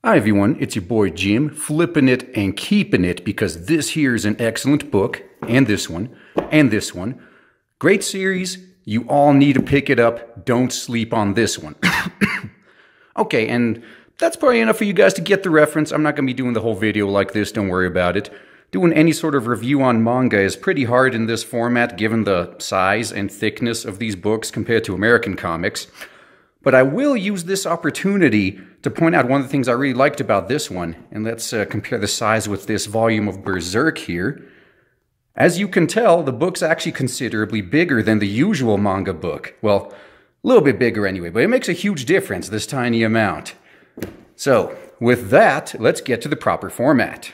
Hi everyone, it's your boy Jim, flipping it and keeping it because this here is an excellent book, and this one, and this one. Great series, you all need to pick it up, don't sleep on this one. Okay, and that's probably enough for you guys to get the reference. I'm not going to be doing the whole video like this, don't worry about it. Doing any sort of review on manga is pretty hard in this format given the size and thickness of these books compared to American comics. But I will use this opportunity to point out one of the things I really liked about this one, and let's compare the size with this volume of Berserk here. As you can tell, the book's actually considerably bigger than the usual manga book. Well, a little bit bigger anyway, but it makes a huge difference, this tiny amount. So, with that, let's get to the proper format.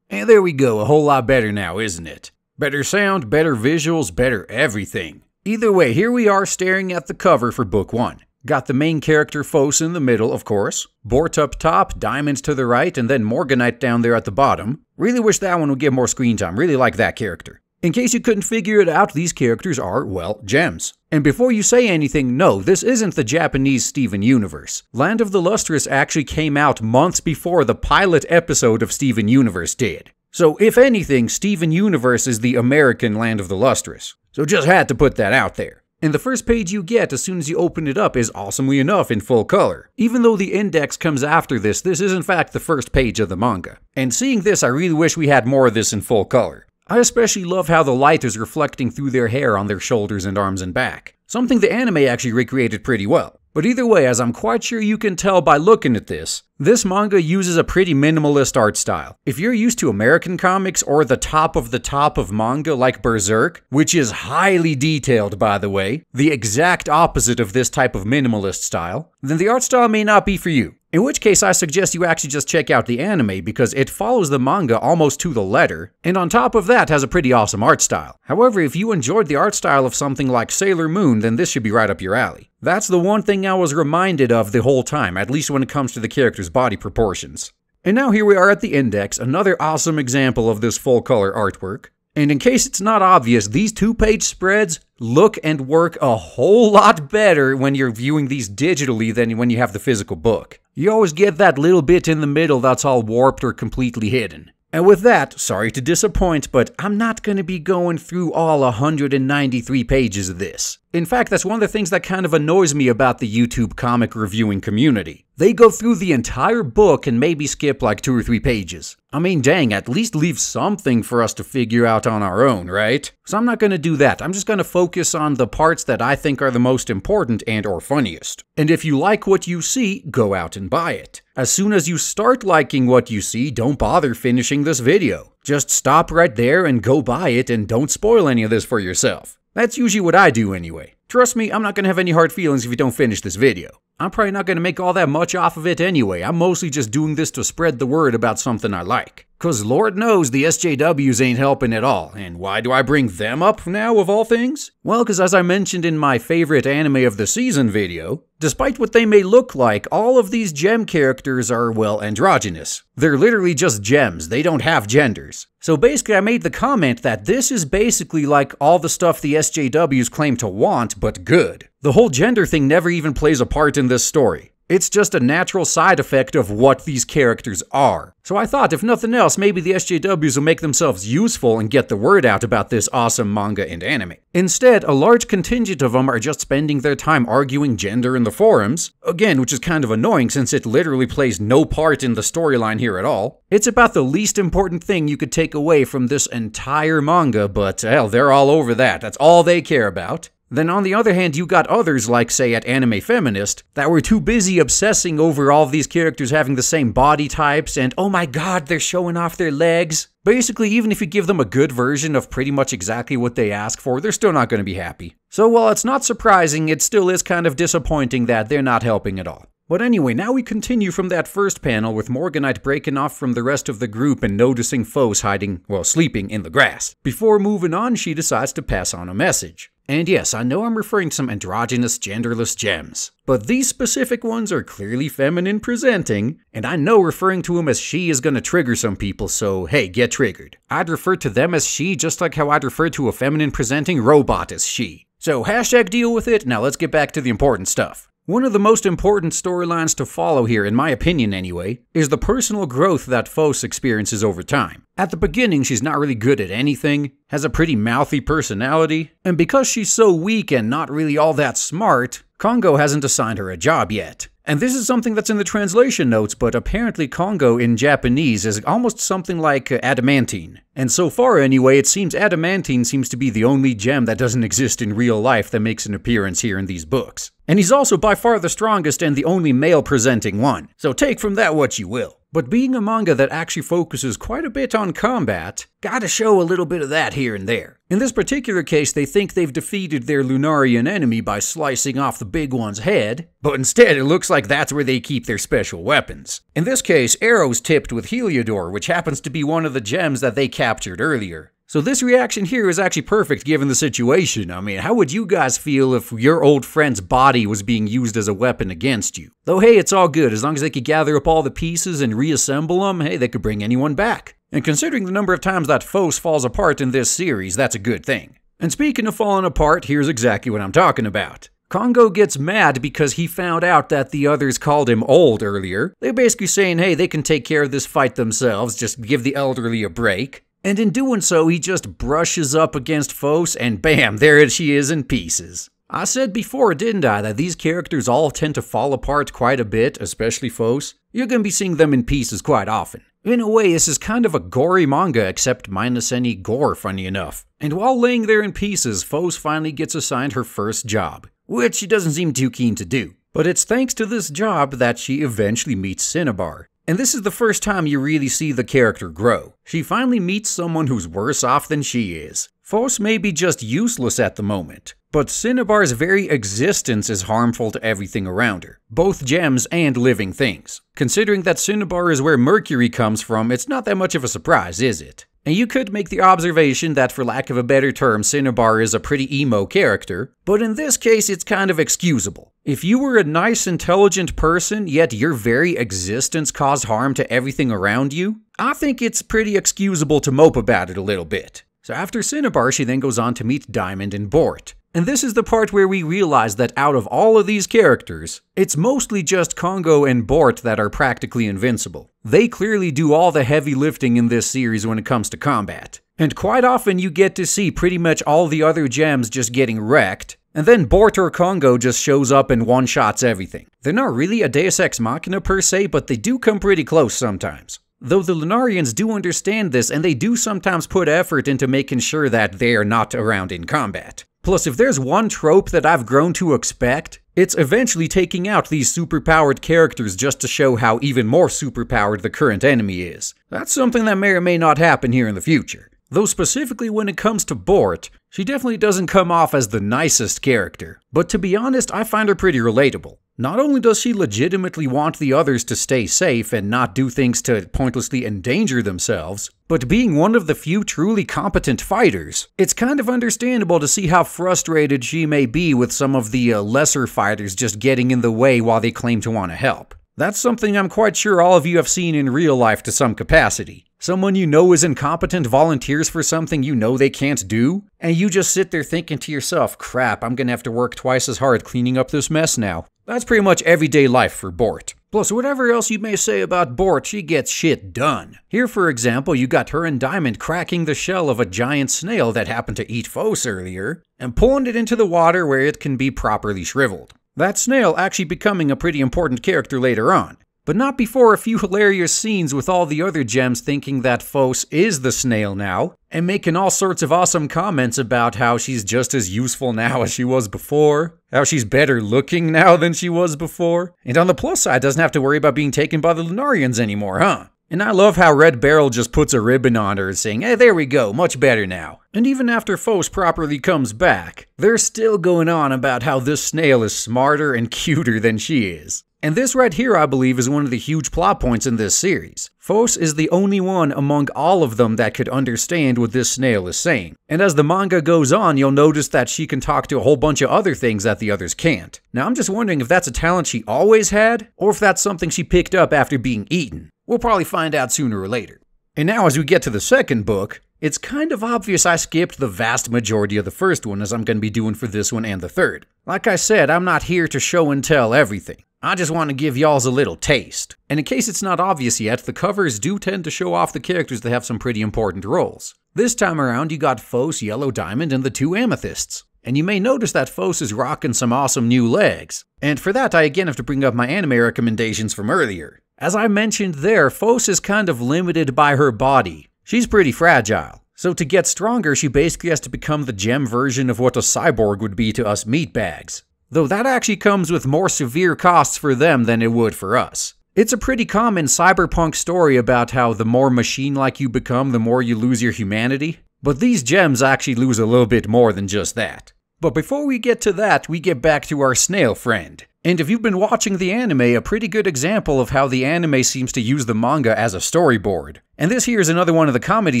And there we go, a whole lot better now, isn't it? Better sound, better visuals, better everything. Either way, here we are staring at the cover for book 1. Got the main character Phos in the middle, of course, Bort up top, Diamonds to the right, and then Morganite down there at the bottom. Really wish that one would get more screen time, really like that character. In case you couldn't figure it out, these characters are, well, gems. And before you say anything, no, this isn't the Japanese Steven Universe. Land of the Lustrous actually came out months before the pilot episode of Steven Universe did. So if anything, Steven Universe is the American Land of the Lustrous. So just had to put that out there. And the first page you get as soon as you open it up is awesomely enough in full color. Even though the index comes after this is in fact the first page of the manga. And seeing this, I really wish we had more of this in full color. I especially love how the light is reflecting through their hair on their shoulders and arms and back. Something the anime actually recreated pretty well. But either way, as I'm quite sure you can tell by looking at this manga uses a pretty minimalist art style. If you're used to American comics or the top of manga like Berserk, which is highly detailed by the way, the exact opposite of this type of minimalist style, then the art style may not be for you. In which case I suggest you actually just check out the anime because it follows the manga almost to the letter, and on top of that has a pretty awesome art style. However, if you enjoyed the art style of something like Sailor Moon, then this should be right up your alley. That's the one thing I was reminded of the whole time, at least when it comes to the character's body proportions. And now here we are at the index, another awesome example of this full color artwork. And in case it's not obvious, these 2-page spreads look and work a whole lot better when you're viewing these digitally than when you have the physical book. You always get that little bit in the middle that's all warped or completely hidden. And with that, sorry to disappoint, but I'm not going to be going through all 193 pages of this. In fact, that's one of the things that kind of annoys me about the YouTube comic reviewing community. They go through the entire book and maybe skip like 2 or 3 pages. I mean, dang, at least leave something for us to figure out on our own, right? So I'm not going to do that. I'm just going to focus on the parts that I think are the most important and or funniest. And if you like what you see, go out and buy it. As soon as you start liking what you see, don't bother finishing this video. Just stop right there and go buy it and don't spoil any of this for yourself. That's usually what I do anyway. Trust me, I'm not going to have any hard feelings if you don't finish this video. I'm probably not going to make all that much off of it anyway. I'm mostly just doing this to spread the word about something I like. Cause Lord knows the SJWs ain't helping at all. And why do I bring them up now of all things? Well, cause as I mentioned in my favorite anime of the season video, despite what they may look like, all of these gem characters are, well, androgynous. They're literally just gems, they don't have genders. So basically I made the comment that this is basically like all the stuff the SJWs claim to want, but good. The whole gender thing never even plays a part in this story. It's just a natural side effect of what these characters are. So I thought, if nothing else, maybe the SJWs will make themselves useful and get the word out about this awesome manga and anime. Instead, a large contingent of them are just spending their time arguing gender in the forums, again, which is kind of annoying since it literally plays no part in the storyline here at all. It's about the least important thing you could take away from this entire manga, but hell, they're all over that. That's all they care about. Then on the other hand, you got others like, say, at Anime Feminist, that were too busy obsessing over all of these characters having the same body types and, oh my god, they're showing off their legs. Basically, even if you give them a good version of pretty much exactly what they ask for, they're still not going to be happy. So while it's not surprising, it still is kind of disappointing that they're not helping at all. But anyway, now we continue from that first panel with Morganite breaking off from the rest of the group and noticing Phos hiding, well, sleeping in the grass. Before moving on, she decides to pass on a message. And yes, I know I'm referring to some androgynous, genderless gems, but these specific ones are clearly feminine presenting, and I know referring to them as she is gonna trigger some people, so hey, get triggered. I'd refer to them as she just like how I'd refer to a feminine presenting robot as she. So hashtag deal with it, now let's get back to the important stuff. One of the most important storylines to follow here, in my opinion anyway, is the personal growth that Phos experiences over time. At the beginning, she's not really good at anything, has a pretty mouthy personality, and because she's so weak and not really all that smart, Kongo hasn't assigned her a job yet. And this is something that's in the translation notes, but apparently Kongo in Japanese is almost something like adamantine. And so far anyway, it seems adamantine seems to be the only gem that doesn't exist in real life that makes an appearance here in these books. And he's also by far the strongest and the only male-presenting one, so take from that what you will. But being a manga that actually focuses quite a bit on combat, gotta show a little bit of that here and there. In this particular case, they think they've defeated their Lunarian enemy by slicing off the big one's head, but instead it looks like that's where they keep their special weapons. In this case, arrows tipped with Heliodor, which happens to be one of the gems that they captured earlier. So this reaction here is actually perfect given the situation. I mean, how would you guys feel if your old friend's body was being used as a weapon against you? Though hey, it's all good. As long as they could gather up all the pieces and reassemble them, hey, they could bring anyone back. And considering the number of times that Phos falls apart in this series, that's a good thing. And speaking of falling apart, here's exactly what I'm talking about. Kongo gets mad because he found out that the others called him old earlier. They're basically saying, hey, they can take care of this fight themselves, just give the elderly a break. And in doing so, he just brushes up against Phos and bam, there she is in pieces. I said before, didn't I, that these characters all tend to fall apart quite a bit, especially Phos. You're going to be seeing them in pieces quite often. In a way, this is kind of a gory manga, except minus any gore, funny enough. And while laying there in pieces, Phos finally gets assigned her first job, which she doesn't seem too keen to do. But it's thanks to this job that she eventually meets Cinnabar. And this is the first time you really see the character grow. She finally meets someone who's worse off than she is. Phos may be just useless at the moment, but Cinnabar's very existence is harmful to everything around her, both gems and living things. Considering that Cinnabar is where Mercury comes from, it's not that much of a surprise, is it? And you could make the observation that, for lack of a better term, Cinnabar is a pretty emo character, but in this case it's kind of excusable. If you were a nice, intelligent person, yet your very existence caused harm to everything around you, I think it's pretty excusable to mope about it a little bit. So after Cinnabar, she then goes on to meet Diamond and Bort. And this is the part where we realize that out of all of these characters, it's mostly just Kongo and Bort that are practically invincible. They clearly do all the heavy lifting in this series when it comes to combat. And quite often you get to see pretty much all the other gems just getting wrecked, and then Bort or Kongo just shows up and one-shots everything. They're not really a Deus Ex Machina per se, but they do come pretty close sometimes. Though the Lunarians do understand this, and they do sometimes put effort into making sure that they are not around in combat. Plus, if there's one trope that I've grown to expect, it's eventually taking out these superpowered characters just to show how even more superpowered the current enemy is. That's something that may or may not happen here in the future. Though specifically when it comes to Bort, she definitely doesn't come off as the nicest character. But to be honest, I find her pretty relatable. Not only does she legitimately want the others to stay safe and not do things to pointlessly endanger themselves, but being one of the few truly competent fighters, it's kind of understandable to see how frustrated she may be with some of the lesser fighters just getting in the way while they claim to want to help. That's something I'm quite sure all of you have seen in real life to some capacity. Someone you know is incompetent volunteers for something you know they can't do, and you just sit there thinking to yourself, crap, I'm gonna have to work twice as hard cleaning up this mess now. That's pretty much everyday life for Bort. Plus, whatever else you may say about Bort, she gets shit done. Here, for example, you got her and Diamond cracking the shell of a giant snail that happened to eat Phos earlier, and pulling it into the water where it can be properly shriveled. That snail actually becoming a pretty important character later on. But not before a few hilarious scenes with all the other gems thinking that Phos is the snail now, and making all sorts of awesome comments about how she's just as useful now as she was before, how she's better looking now than she was before, and on the plus side doesn't have to worry about being taken by the Lunarians anymore, huh? And I love how Red Barrel just puts a ribbon on her saying, hey, there we go, much better now. And even after Phos properly comes back, they're still going on about how this snail is smarter and cuter than she is. And this right here, I believe, is one of the huge plot points in this series. Phos is the only one among all of them that could understand what this snail is saying. And as the manga goes on, you'll notice that she can talk to a whole bunch of other things that the others can't. Now, I'm just wondering if that's a talent she always had, or if that's something she picked up after being eaten. We'll probably find out sooner or later. And now as we get to the second book, It's kind of obvious I skipped the vast majority of the first one, as I'm going to be doing for this one and the third. Like I said, I'm not here to show and tell everything. I just want to give y'all a little taste. And in case it's not obvious yet, the covers do tend to show off the characters that have some pretty important roles. This time around, you got Phos, Yellow Diamond, and the two Amethysts. And you may notice that Phos is rocking some awesome new legs. And for that, I again have to bring up my anime recommendations from earlier. As I mentioned there, Phos is kind of limited by her body. She's pretty fragile. So to get stronger, she basically has to become the gem version of what a cyborg would be to us meatbags. Though that actually comes with more severe costs for them than it would for us. It's a pretty common cyberpunk story about how the more machine-like you become, the more you lose your humanity. But these gems actually lose a little bit more than just that. But before we get to that, we get back to our snail friend. And if you've been watching the anime, a pretty good example of how the anime seems to use the manga as a storyboard. And this here is another one of the comedy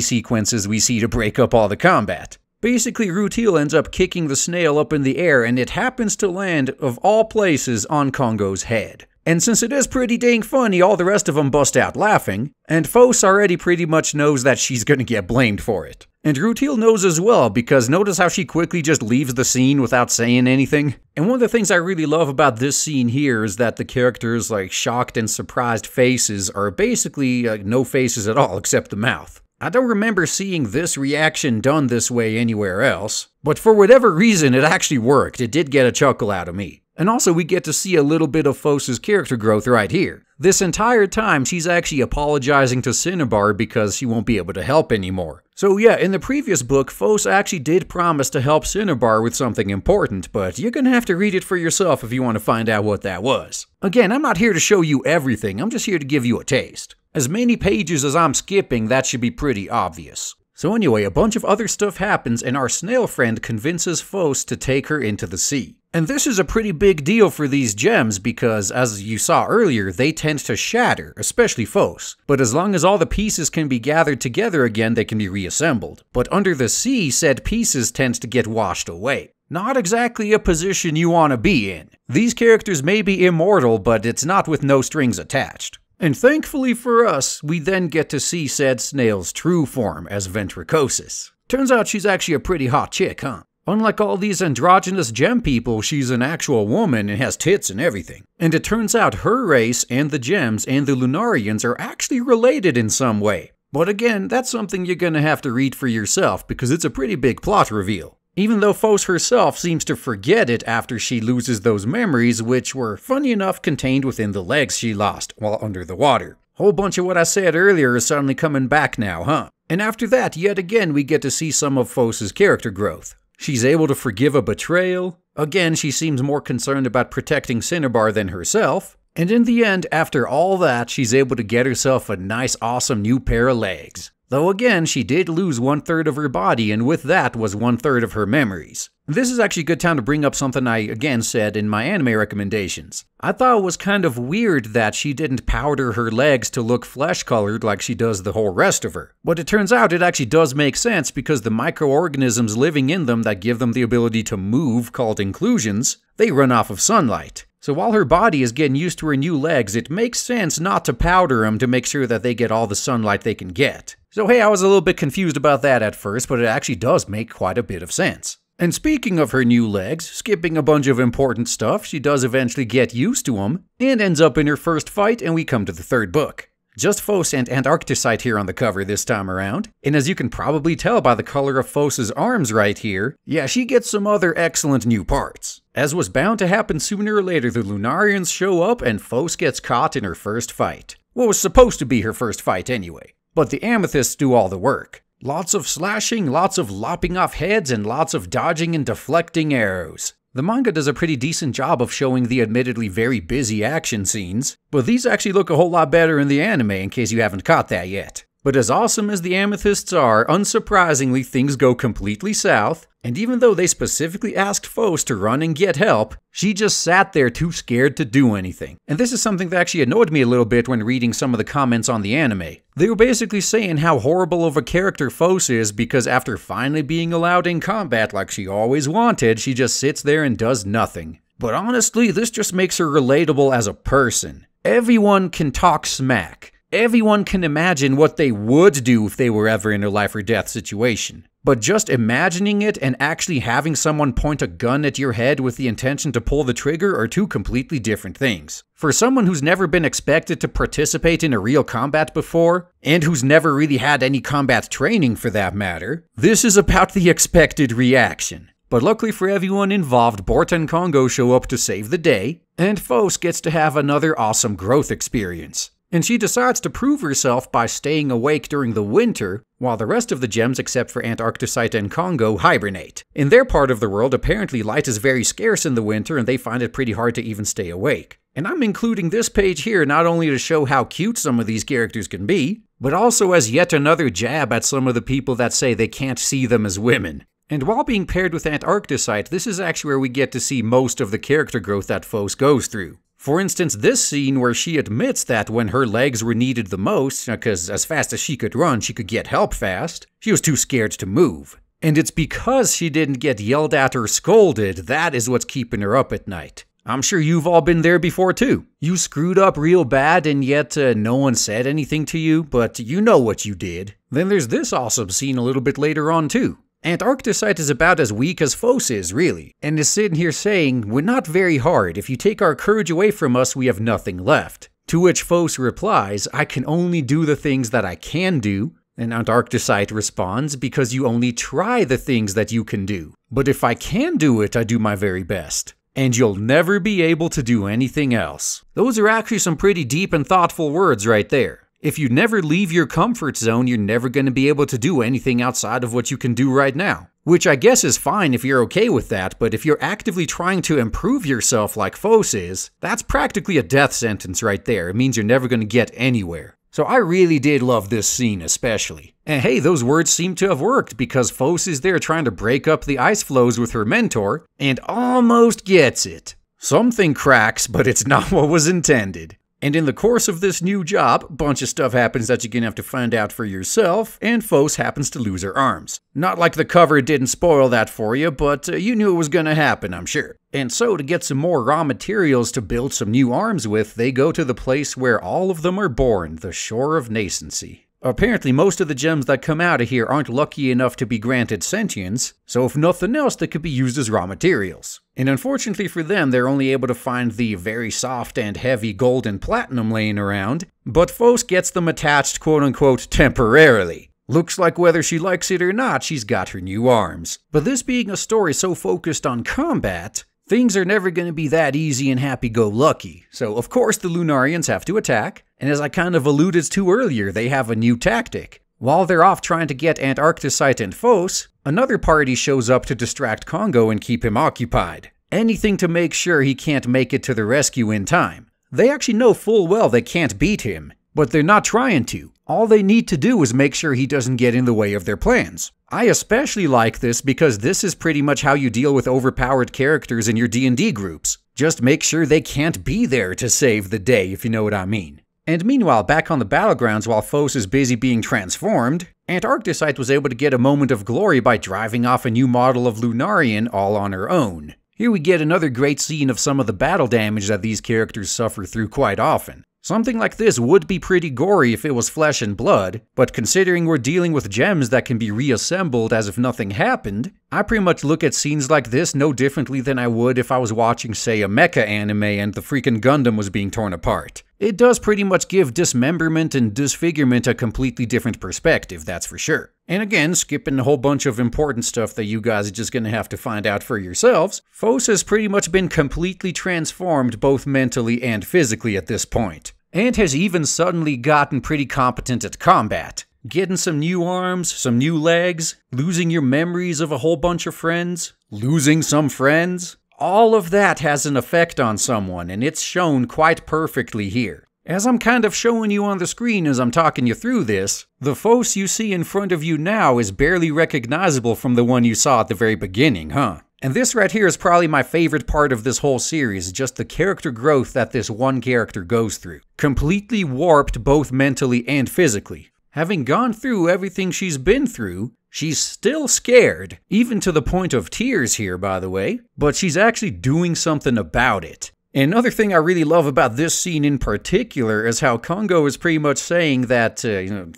sequences we see to break up all the combat. Basically, Rutil ends up kicking the snail up in the air, and it happens to land, of all places, on Kongo's head. And since it is pretty dang funny, all the rest of them bust out laughing, and Phos already pretty much knows that she's gonna get blamed for it. And Rutil knows as well, because notice how she quickly just leaves the scene without saying anything? And one of the things I really love about this scene here is that the characters' shocked and surprised faces are basically no faces at all except the mouth. I don't remember seeing this reaction done this way anywhere else, but for whatever reason it actually worked. It did get a chuckle out of me. And also we get to see a little bit of Phos's character growth right here. This entire time she's actually apologizing to Cinnabar because she won't be able to help anymore. So yeah, in the previous book, Phos actually did promise to help Cinnabar with something important, but you're gonna have to read it for yourself if you want to find out what that was. Again, I'm not here to show you everything, I'm just here to give you a taste. As many pages as I'm skipping, that should be pretty obvious. So anyway, a bunch of other stuff happens and our snail friend convinces Phos to take her into the sea. And this is a pretty big deal for these gems because, as you saw earlier, they tend to shatter, especially Phos. But as long as all the pieces can be gathered together again, they can be reassembled. But under the sea, said pieces tend to get washed away. Not exactly a position you want to be in. These characters may be immortal, but it's not with no strings attached. And thankfully for us, we then get to see said snail's true form as Ventricosis. Turns out she's actually a pretty hot chick, huh? Unlike all these androgynous gem people, she's an actual woman and has tits and everything. And it turns out her race and the gems and the Lunarians are actually related in some way. But again, that's something you're gonna have to read for yourself because it's a pretty big plot reveal. Even though Phos herself seems to forget it after she loses those memories, which were, funny enough, contained within the legs she lost while under the water. Whole bunch of what I said earlier is suddenly coming back now, huh? And after that, yet again, we get to see some of Phos's character growth. She's able to forgive a betrayal. Again, she seems more concerned about protecting Cinnabar than herself. And in the end, after all that, she's able to get herself a nice, awesome new pair of legs. Though again, she did lose 1/3 of her body, and with that was 1/3 of her memories. This is actually a good time to bring up something I again said in my anime recommendations. I thought it was kind of weird that she didn't powder her legs to look flesh-colored like she does the whole rest of her. But it turns out it actually does make sense because the microorganisms living in them that give them the ability to move, called inclusions, they run off of sunlight. So while her body is getting used to her new legs, it makes sense not to powder them to make sure that they get all the sunlight they can get. So hey, I was a little bit confused about that at first, but it actually does make quite a bit of sense. And speaking of her new legs, skipping a bunch of important stuff, she does eventually get used to them, and ends up in her first fight, and we come to the third book. Just Phos and Antarcticite here on the cover this time around, and as you can probably tell by the color of Phos's arms right here, yeah, she gets some other excellent new parts. As was bound to happen sooner or later, the Lunarians show up and Phos gets caught in her first fight. What was supposed to be her first fight anyway. But the Amethysts do all the work. Lots of slashing, lots of lopping off heads, and lots of dodging and deflecting arrows. The manga does a pretty decent job of showing the admittedly very busy action scenes, but these actually look a whole lot better in the anime in case you haven't caught that yet. But as awesome as the Amethysts are, unsurprisingly things go completely south, and even though they specifically asked Phos to run and get help, she just sat there too scared to do anything. And this is something that actually annoyed me a little bit when reading some of the comments on the anime. They were basically saying how horrible of a character Phos is because after finally being allowed in combat like she always wanted, she just sits there and does nothing. But honestly, this just makes her relatable as a person. Everyone can talk smack. Everyone can imagine what they would do if they were ever in a life or death situation. But just imagining it and actually having someone point a gun at your head with the intention to pull the trigger are two completely different things. For someone who's never been expected to participate in a real combat before, and who's never really had any combat training for that matter, this is about the expected reaction. But luckily for everyone involved, Bort and Congo show up to save the day, and Phos gets to have another awesome growth experience. And she decides to prove herself by staying awake during the winter, while the rest of the gems except for Antarcticite and Congo hibernate. In their part of the world, apparently light is very scarce in the winter and they find it pretty hard to even stay awake. And I'm including this page here not only to show how cute some of these characters can be, but also as yet another jab at some of the people that say they can't see them as women. And while being paired with Antarcticite, this is actually where we get to see most of the character growth that Phos goes through. For instance, this scene where she admits that when her legs were needed the most, because as fast as she could run, she could get help fast, she was too scared to move. And it's because she didn't get yelled at or scolded that is what's keeping her up at night. I'm sure you've all been there before too. You screwed up real bad and yet no one said anything to you, but you know what you did. Then there's this awesome scene a little bit later on too. Antarcticite is about as weak as Phos is, really, and is sitting here saying, "We're not very hard. If you take our courage away from us, we have nothing left." To which Phos replies, "I can only do the things that I can do." And Antarcticite responds, "Because you only try the things that you can do. But if I can do it, I do my very best. And you'll never be able to do anything else." Those are actually some pretty deep and thoughtful words right there. If you never leave your comfort zone, you're never going to be able to do anything outside of what you can do right now. Which I guess is fine if you're okay with that, but if you're actively trying to improve yourself like Phos is, that's practically a death sentence right there. It means you're never going to get anywhere. So I really did love this scene especially. And hey, those words seem to have worked because Phos is there trying to break up the ice floes with her mentor, and almost gets it. Something cracks, but it's not what was intended. And in the course of this new job, a bunch of stuff happens that you're gonna have to find out for yourself, and Phos happens to lose her arms. Not like the cover didn't spoil that for you, but you knew it was gonna happen, I'm sure. And so to get some more raw materials to build some new arms with, they go to the place where all of them are born, the Shore of Nascency. Apparently most of the gems that come out of here aren't lucky enough to be granted sentience, so if nothing else they could be used as raw materials. And unfortunately for them, they're only able to find the very soft and heavy gold and platinum laying around, but Phos gets them attached quote-unquote temporarily. Looks like whether she likes it or not, she's got her new arms. But this being a story so focused on combat, things are never going to be that easy and happy-go-lucky. So of course the Lunarians have to attack, and as I kind of alluded to earlier, they have a new tactic. While they're off trying to get Antarcticite and Phos, another party shows up to distract Congo and keep him occupied. Anything to make sure he can't make it to the rescue in time. They actually know full well they can't beat him, but they're not trying to. All they need to do is make sure he doesn't get in the way of their plans. I especially like this because this is pretty much how you deal with overpowered characters in your D&D groups. Just make sure they can't be there to save the day, if you know what I mean. And meanwhile, back on the battlegrounds while Phos is busy being transformed, Antarcticite was able to get a moment of glory by driving off a new model of Lunarian all on her own. Here we get another great scene of some of the battle damage that these characters suffer through quite often. Something like this would be pretty gory if it was flesh and blood, but considering we're dealing with gems that can be reassembled as if nothing happened, I pretty much look at scenes like this no differently than I would if I was watching, say, a mecha anime and the freaking Gundam was being torn apart. It does pretty much give dismemberment and disfigurement a completely different perspective, that's for sure. And again, skipping a whole bunch of important stuff that you guys are just gonna have to find out for yourselves, Phos has pretty much been completely transformed both mentally and physically at this point. And has even suddenly gotten pretty competent at combat. Getting some new arms, some new legs, losing your memories of a whole bunch of friends, losing some friends. All of that has an effect on someone, and it's shown quite perfectly here. As I'm kind of showing you on the screen as I'm talking you through this, the Phos you see in front of you now is barely recognizable from the one you saw at the very beginning, huh? And this right here is probably my favorite part of this whole series, just the character growth that this one character goes through. Completely warped both mentally and physically. Having gone through everything she's been through, she's still scared, even to the point of tears here, by the way, but she's actually doing something about it. Another thing I really love about this scene in particular is how Kongo is pretty much saying that,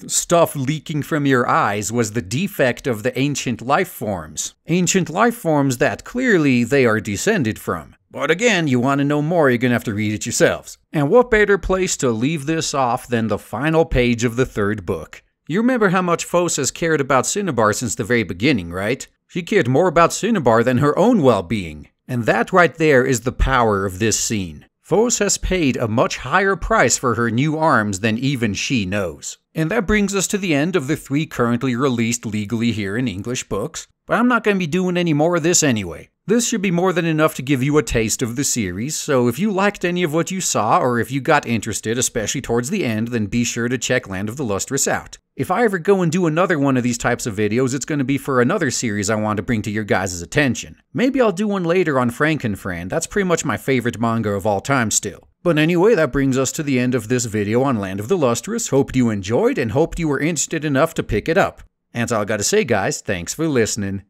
stuff leaking from your eyes was the defect of the ancient life forms. Ancient life forms that clearly they are descended from. But again, you want to know more, you're going to have to read it yourselves. And what better place to leave this off than the final page of the third book? You remember how much Phos has cared about Cinnabar since the very beginning, right? She cared more about Cinnabar than her own well-being. And that right there is the power of this scene. Phos has paid a much higher price for her new arms than even she knows. And that brings us to the end of the 3 currently released legally here in English books. But I'm not going to be doing any more of this anyway. This should be more than enough to give you a taste of the series, so if you liked any of what you saw, or if you got interested, especially towards the end, then be sure to check Land of the Lustrous out. If I ever go and do another one of these types of videos, it's going to be for another series I want to bring to your guys' attention. Maybe I'll do one later on Frankenfran, that's pretty much my favorite manga of all time still. But anyway, that brings us to the end of this video on Land of the Lustrous. Hoped you enjoyed and hoped you were interested enough to pick it up. And that's all I gotta say, guys. Thanks for listening.